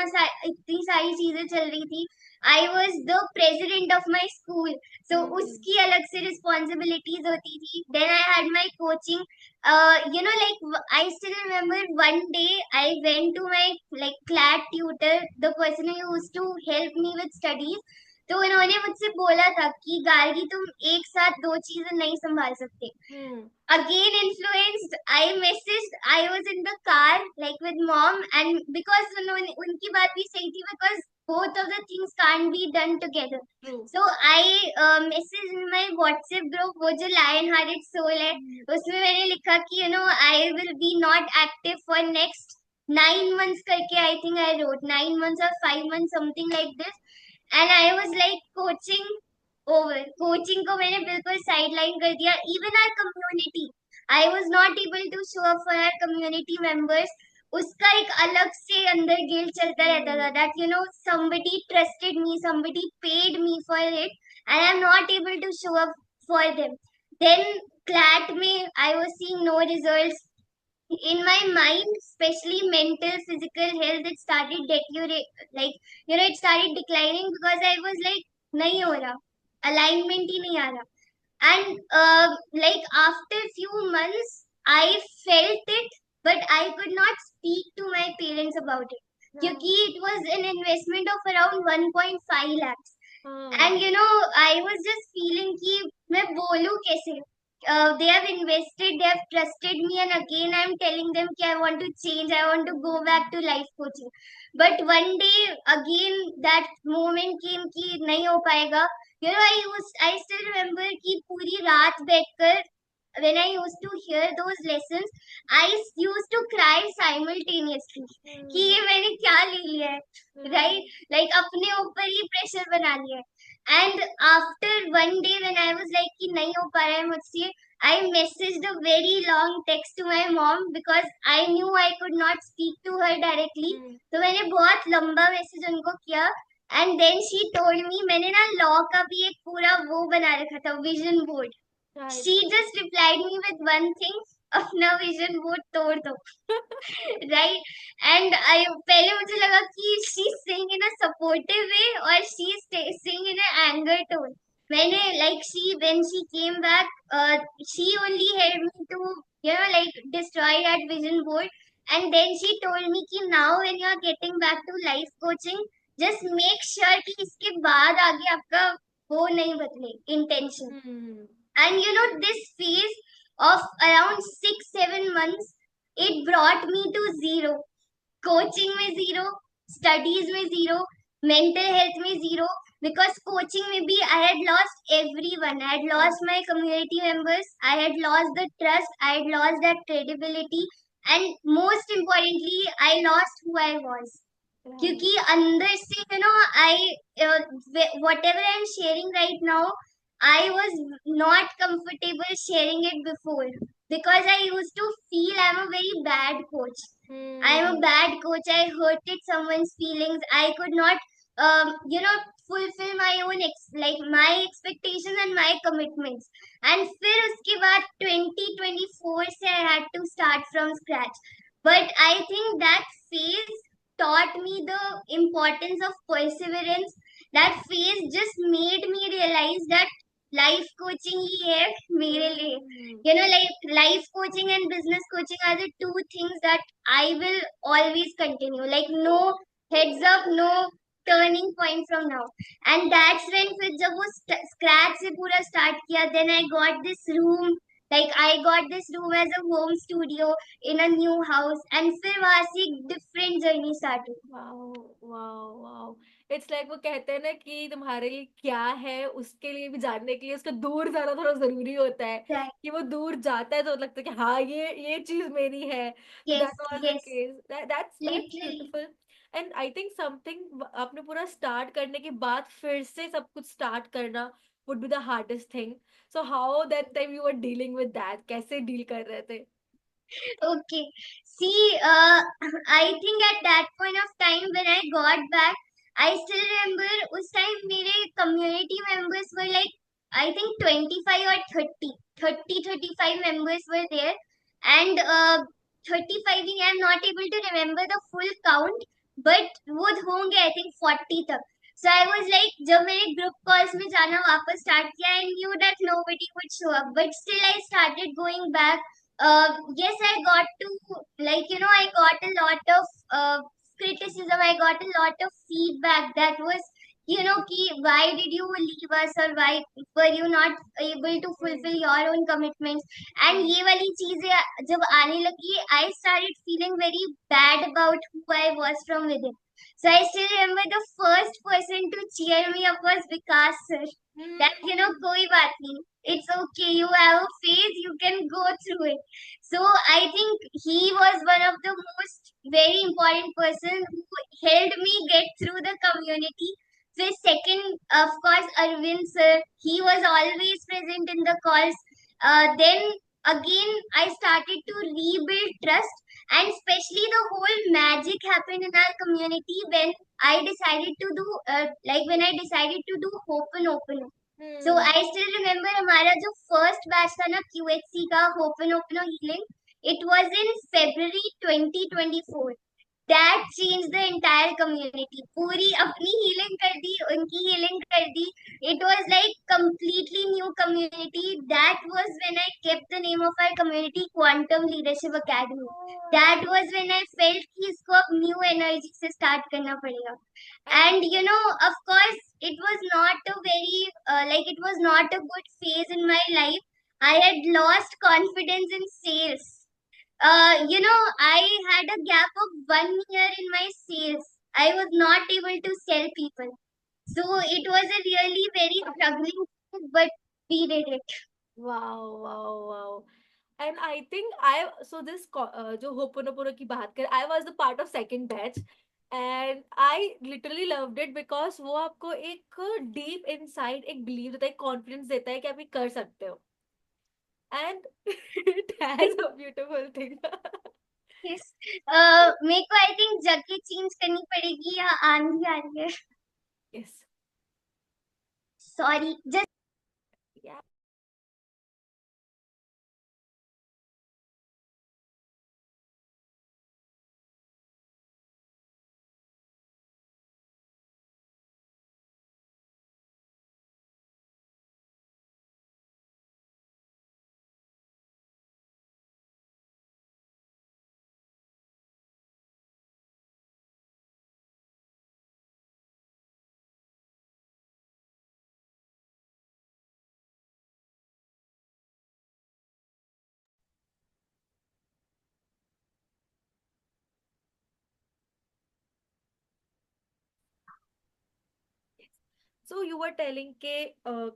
इतनी सारी चीजें चल रही थी. I was the president of my school, so हम्म उसकी अलग से responsibilities होती थी. Then I had my coaching. Like I still remember one day I went to my like CLAT tutor, the person who used to help me with studies. तो उन्होंने मुझसे बोला था कि गार्गी तुम एक साथ दो चीजें नहीं संभाल सकते. हम्म Again influenced, I messaged, I was in the car like with mom, and because उन्होंने उनकी बात भी सही थी, because both of the things can't be done together. True So I messaged in my WhatsApp group, वो जो Lion Hearted Soul है, उसमें मैंने लिखा कि I will be not active for next 9 months करके, I think I wrote 9 months or 5 months, something like this. And I was like coaching over. Coaching को मैंने बिल्कुल साइडलाइन कर दिया. Even our community, I was not able to show up for our community members. उसका एक अलग से अंदर गिल्ट चलता रहता था, hmm that somebody trusted me, somebody paid me for it, and I'm not able to show up for them. Then CLAT में I was seeing no results. In my mind, especially mental physical health, it started deteriorate, like it started declining, because I was like नहीं हो रहा, alignment ही नहीं आ रहा. And like after few months I felt it, but I could not speak to my parents about it, क्योंकि it was an investment of around 1.5 lakhs. हाँ And I was just feeling कि मैं बोलूं कैसे. They have invested, they have trusted me, and again I'm telling them कि I want to change, I want to go back to life coaching. But one day again that moment came कि नहीं हो पाएगा. I still remember कि पूरी रात बैठकर, when I used to hear those lessons, I used to cry simultaneously कि हम्म ये मैंने क्या ले लिया है, हम्म right? Like अपने ऊपर ही प्रेशर बना लिया है. And after one day when I was like कि नहीं हो पा रहा है मुझसे, I messaged a very long text to my mom because I knew I could not speak to her directly. हम्म तो मैंने बहुत लंबा मैसेज उनको किया. And then she told me, मैंने ना लॉ का भी एक पूरा वो बना रखा था, vision board. Right She just replied me with one thing, अपना विजन बोर्ड तोड़ दो. Right? And I पहले मुझे लगा कि she's saying in a supportive way or she's saying in an anger tone. मैंने like when she came back, she only helped me to like destroy that vision board. And then she told me कि now when you are getting back to life coaching, just make sure कि इसके बाद आगे आपका वो नहीं बदले, intention. Hmm And this phase of around 6-7 months, it brought me to zero. Coaching में zero, studies में zero, mental health में zero. Because coaching में भी I had lost everyone. I had lost my community members. I had lost the trust. I had lost that credibility. And most importantly, I lost who I was. Right क्योंकि अंदर से whatever I'm sharing right now, I was not comfortable sharing it before, because I used to feel I'm a very bad coach. I am a hmm bad coach. I hurted someone's feelings. I could not, fulfill my own like my expectations and my commitments. And फिर उसके बाद 2024 से I had to start from scratch. But I think that phase taught me the importance of perseverance. That phase just made me realize that life coaching ही है मेरे लिए. हम्म Like life coaching and business coaching are the two things that I will always continue. Like no heads up, no turning point from now. And that's when फिर जब वो scratch से पूरा start किया, then I got this room. Like I got this room as a home studio in a new house, and फिर वहां से एक different journey started. Wow wow wow it's like वो कहते हैं ना कि तुम्हारे लिए क्या है उसके लिए भी जानने के लिए उसका दूर जाना थोड़ा जरूरी होता है Right. कि वो दूर जाता है तो लगता है कि हाँ ये चीज मेरी है तो Yes, that was the yes, case that's literally. Beautiful and I think something आपने पूरा स्टार्ट करने के बाद फिर से सब कुछ स्टार्ट करना would be the hardest thing so how that time you were dealing with that कैसे डील कर रहे थे Okay. See, I think at that point of time when I got back, I still remember उस time मेरे community members were like, I think 25 or 30, 35 members were there. And 35 ही, I am not able to remember the full count, but वो होंगे I think 40 तक. So I was like, जब मैंने group calls में जाना वापस स्टार्ट किया, I knew that nobody would show up, but still I started going back. Yes, I got to, like, I got a lot of criticism. I got a lot of feedback that was, कि why did you leave us, or why were you not able to fulfill your own commitments. And ये वाली चीजें जब आने लगी, I started feeling very bad about who I was from within. So I still remember the first person to cheer me up was Vikas sir. That, koi baat nahi. It's okay. You have a phase. You can go through it. So I think he was one of the most very important person who helped me get through the community. The second, of course, Arvind sir. He was always present in the calls. Then again, I started to rebuild trust, and especially the whole magic happened in our community when I decided to do when I decided to do open open. So I still remember हमारा जो first batch था ना QHC का open open healing, it was in February 2024. That changed the entire community. पूरी अपनी healing कर दी, उनकी healing कर दी. It was like completely new community. That was when I kept the name of our community Quantum Leadership Academy. That was when I felt कि इसको अब new energy से start करना पड़ेगा. And of course, it was not a very it was not a good phase in my life. I had lost confidence in sales. I had a gap of 1 year in my sales. I was not able to sell people. So it was a really very struggling phase, but we did it. Wow, wow, wow. And I think I so this जो Ho'oponopono की बात कर, I was the part of second batch, and I literally loved it because वो आपको एक deep inside एक belief देता है, confidence देता है कि आप ये कर सकते हो. And it has a beautiful thing. Yes. मेरे को आई थिंक जगह चेंज करनी पड़ेगी या आंधी आ रही है. Yes. Sorry, just Yeah. So you were telling के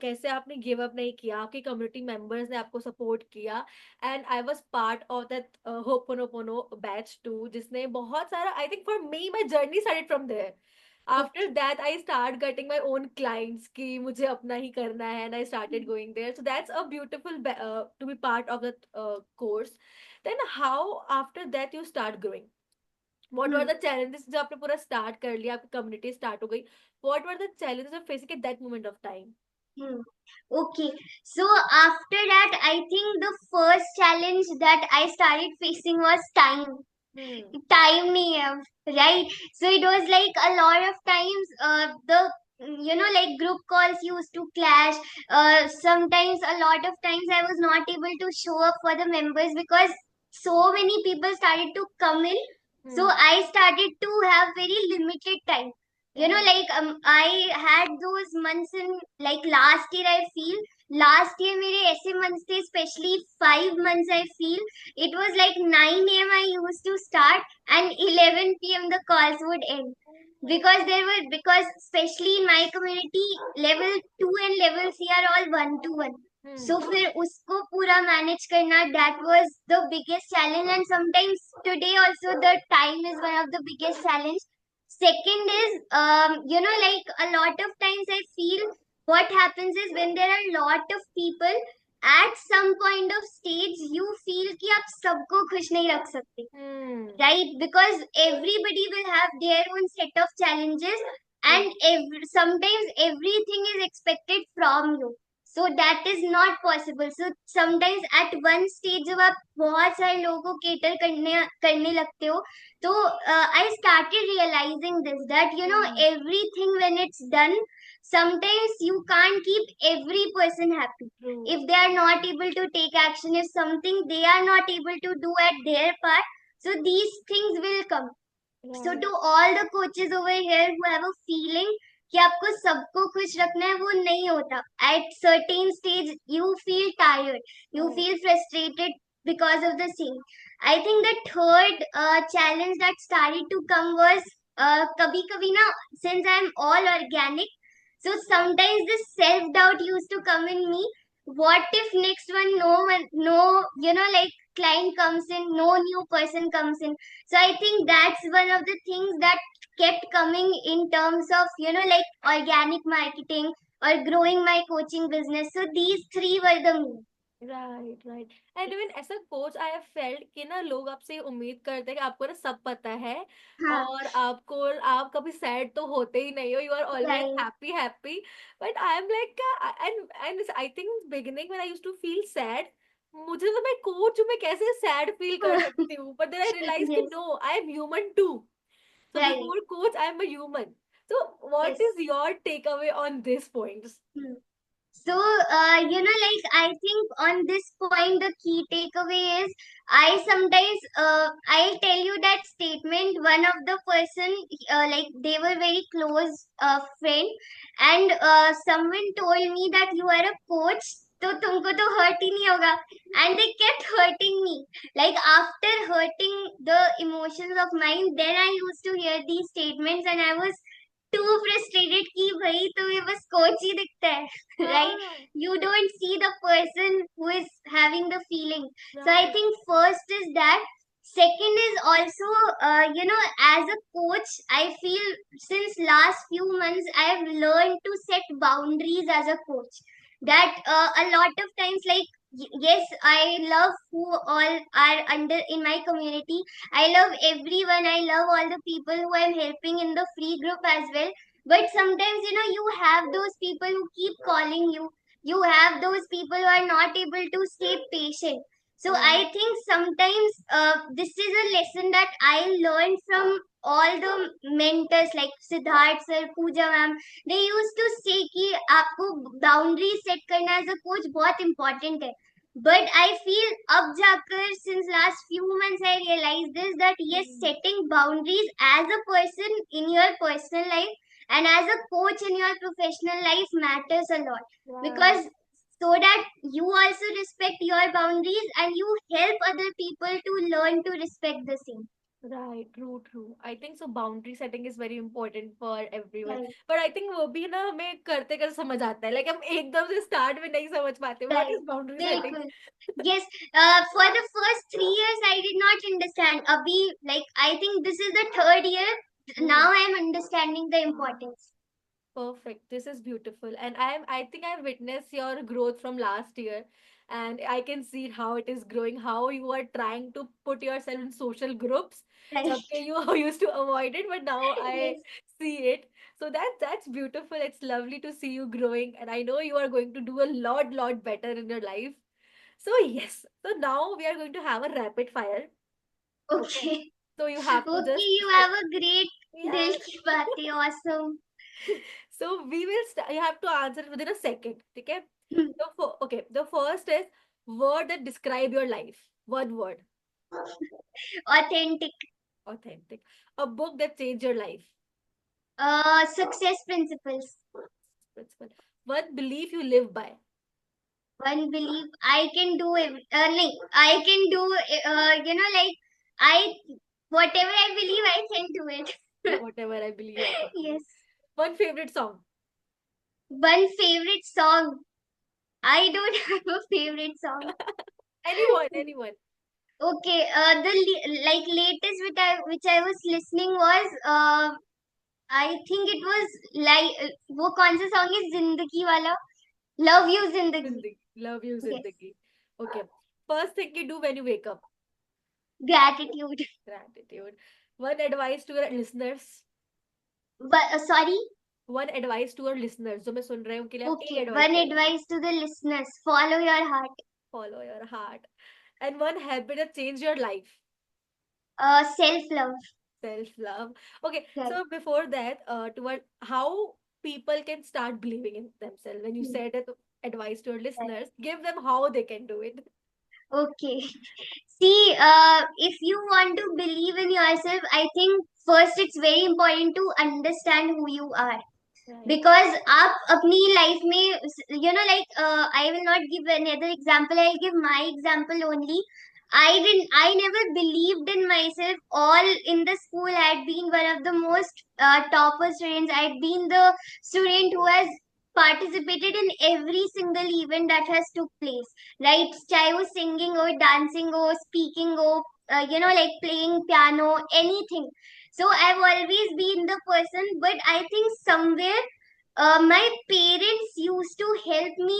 कैसे आपने गिव अप नहीं किया, आपके कम्युनिटी मेंबर्स ने आपको सपोर्ट किया. And I was part of that ho'oponopono batch too, जिसने बहुत सारा, I think for me my journey started from there. After that I start getting my own clients कि मुझे अपना ही करना है, and I started going there. So that's a beautiful to be part of that course. Then how after that you start growing? What were the challenges जब आपने पूरा start कर लिया, आपकी कम्युनिटी स्टार्ट हो गई? What were the challenges you facing at that moment of time? Okay, so after that, I think the first challenge that I started facing was time. Time nahi hai, right? So it was like a lot of times, like group calls used to clash. Sometimes, a lot of times, I was not able to show up for the members because so many people started to come in. So I started to have very limited time. I had those months in like last year. I feel last year मेरे ऐसे months थे, especially 5 months. I feel it was like 9 a.m. I used to start, and 11 p.m. the calls would end because especially in my community, level 2 and level 3 are all 1-to-1. So फिर उसको पूरा manage करना, that was the biggest challenge. And sometimes today also the time is one of the biggest challenge. Second is, like a lot of times I feel what happens is when there are a lot of people, at some point of stage you feel कि आप सबको खुश नहीं रख सकते, right? Because everybody will have their own set of challenges, and sometimes everything is expected from you. So that is not possible. So sometimes at one stage जब आप बहुत सारे लोगों को cater करने लगते हो, तो I started realizing this, that you know Hmm. everything when it's done, sometimes you can't keep every person happy. True. If they are not able to take action, if something they are not able to do at their part, so these things will come. So Right. to all the coaches over here who have a feeling कि आपको सबको खुश रखना है, वो नहीं होता. At certain stage you feel tired, you Right. feel frustrated because of the same. I think the third challenge that started to come was कभी कभी ना, since I'm all organic, so sometimes this self doubt used to come in me. What if next one, no, you know, like client comes in, no new person comes in. So I think that's one of the things that kept coming in terms of, you know, like organic marketing or growing my coaching business. So these three were the main. Right right and even ऐसा coach I have felt कि ना लोग आपसे ये उम्मीद करते हैं कि आपको ना सब पता है हाँ, और आपको आप कभी सैड तो होते ही नहीं हो you are always right. Happy happy but I am like and I think beginning when I used to feel sad मुझे तो मैं कोच हूँ मैं कैसे सैड फील कर सकती हूँ बट देन आई रियलाइज कि Yes, no I am human too so right. Before coach I am a human so what Yes. Is your takeaway on this points Hmm. So, you know, like I think on this point, the key takeaway is I sometimes I tell you that statement. One of the person, like they were very close friend, and someone told me that you are a coach, तो तुमको तो hurt ही नहीं होगा, and they kept hurting me. Like after hurting the emotions of mine, then I used to hear these statements, and I was too frustrated कि भाई तुम्हें बस coach ही दिखता है right. हाँ You don't see the person who is having the feeling. So I right think first is that. Second is also, you know, as a coach, I feel since last few months I have learned to set boundaries as a coach. That a lot of times, like yes, I love who all are under in my community. I love everyone. I love all the people who I'm helping in the free group as well. But sometimes, you know, you have those people who keep calling you. You have those people who are not able to stay patient. So right I think sometimes this is a lesson that I learned from all the mentors like Siddharth sir, Pooja ma'am. They used to say कि आपको boundaries set करना as a coach बहुत important है. But I feel अब जाकर since last few months I realized this, that yes, setting boundaries as a person in your personal life and as a coach in your professional life matters a lot, right because so that you also respect your boundaries and you help other people to learn to respect the same. Right, true, true. I think so boundary setting is very important for everyone. Right, But I think वो भी ना हमें करते करते समझ आता है. Like हम एकदम से start में नहीं समझ पाते. What right. is boundary setting? बिल्कुल. Yes, for the first 3 years I did not understand. Abhi, like I think this is the third year. Now Hmm. I am understanding the importance. Perfect. This is beautiful. And I think I've witnessed your growth from last year. And I can see how it is growing, how you are trying to put yourself in social groups. Right. जबकि you used to avoid it, but now I Yes. see it. So that's beautiful. It's lovely to see you growing. And I know you are going to do a lot better in your life. So yes. So now we are going to have a rapid fire. Okay. Okay. So you have to Okay, just you say have a great दिल yes. की बातें. Awesome. So we will start. You have to answer it within a second. Okay. Hmm. Okay. The first is word that describe your life. One word. Authentic. Authentic. A book that changed your life. Success principles. Principle. One belief you live by. One belief I can do it. Nahin, I can do. You know, like I whatever I believe I can do it. Whatever I believe I can do. Yes. One favorite song. One favorite song. I don't have a favorite song. Anyone. Anyone. Okay. The like latest which I was listening was I think it was like वो कौन सा song है जिंदगी वाला. Love you जिंदगी. Zindagi. Love you, Yes. Zindagi. Okay. First thing you do when you wake up. Gratitude. Gratitude. One advice to your listeners. But sorry. One advice to our listeners, जो मैं सुन रहे हैं उनके लिए आप एक Okay, एडवाइस one क्या दोगे? advice to the listeners: follow your heart. Follow your heart. And one habit that change your life? Self-love. Self love. Okay, Right. so before that, toward how people can start believing in themselves. When you Hmm. said that advice to our Right. listeners, give them how they can do it. Okay. See, if you want to believe in yourself, I think first it's very important to understand who you are. Right. Because आप अपनी life में like I will not give another example, I'll give my example only. I never believed in myself. All in the school I had been one of the most topper students. I had been the student who has participated in every single event that has took place, right? Chahe wo singing or dancing or speaking or like playing piano, anything. So I've always been the person, but I think somewhere my parents used to help me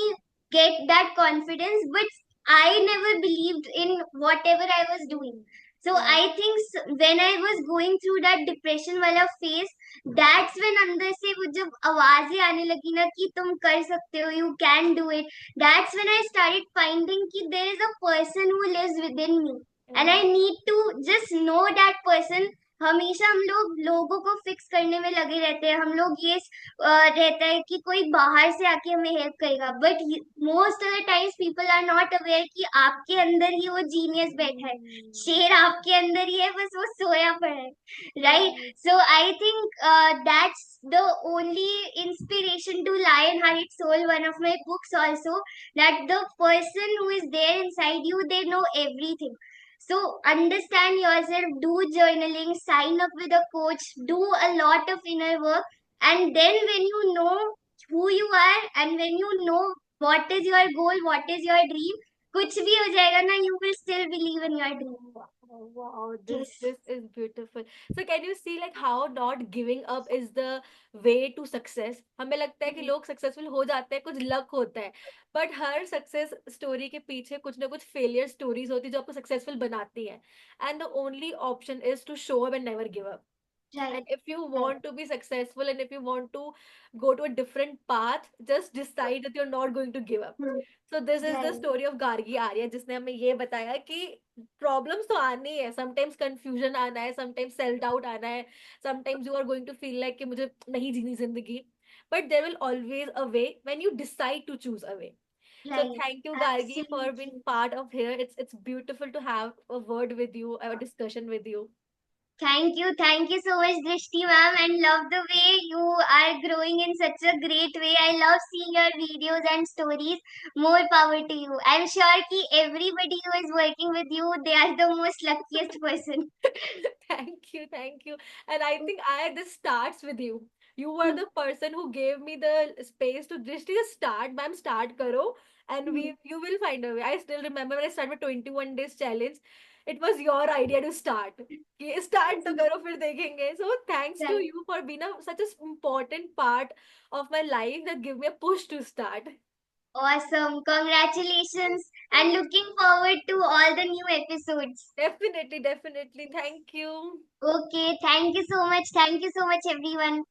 get that confidence, but I never believed in whatever I was doing. So I Right. think when I was going through that depression wala phase, that's when अंदर से वो जब आवाजें आने लगी ना कि तुम कर सकते हो, you can do it. That's when I started finding कि there is a person who lives within me, and I Right. need to just know that person. हमेशा हम लोग लोगों को फिक्स करने में लगे रहते हैं, हम लोग ये रहता है कि कोई बाहर से आके हमें हेल्प करेगा, but most of the times people are not aware कि आपके अंदर ही वो जीनियस बैठा है, Hmm. शेर आपके अंदर ही है, बस वो सोया पड़ा है, right? Right. So I think that's the only inspiration to Lionhearted Soul, one of my books also, that the person who is there inside you, they know everything. So understand yourself, do journaling, sign up with a coach, do a lot of inner work, and then when you know who you are, and when you know what is your goal, what is your dream, कुछ भी हो जाएगा ना, you will still believe in your dream. Wow, wow, this Yes. this is beautiful. So can you see like how not giving up is the way to success? हमें लगता है कि लोग सक्सेसफुल हो जाते हैं, कुछ लक होता है, बट हर सक्सेस स्टोरी के पीछे कुछ ना कुछ फेलियर स्टोरीज होती है जो आपको सक्सेसफुल बनाती है. And the only option is to show up and never give up. Right. And if you Right. want to be successful and if you want to go to a different path, just decide that you're not going to give up. Hmm. So this is the Right. story of Gargi Arya, जिसने हमें ये बताया कि problems तो आनी है, sometimes confusion आना है, समटाइम्स सेल्फ डाउट आना है, sometimes you are going to feel like कि मुझे नहीं जीनी जिंदगी, but there will always a way when you decide to choose a way. So Right. thank you, Gargi, for being Absolutely. part of here. It's beautiful to have a word with you, a discussion with you. Thank you so much, Drishti ma'am, and love the way you are growing in such a great way. I love seeing your videos and stories. More power to you. I'm sure कि everybody who is working with you, they are the most luckiest person. Thank you. And I think I this starts with you. You were the person who gave me the space to just start, ma'am, start karo, and we you will find a way. I still remember when I started my 21 days challenge. It was your idea to start. कि start तो करो फिर देखेंगे. So thanks to Right. you for being such an important part of my life that give me a push to start. Awesome. Congratulations. And looking forward to all the new episodes. Definitely, definitely. Thank you. Okay. Thank you so much. Thank you so much, everyone.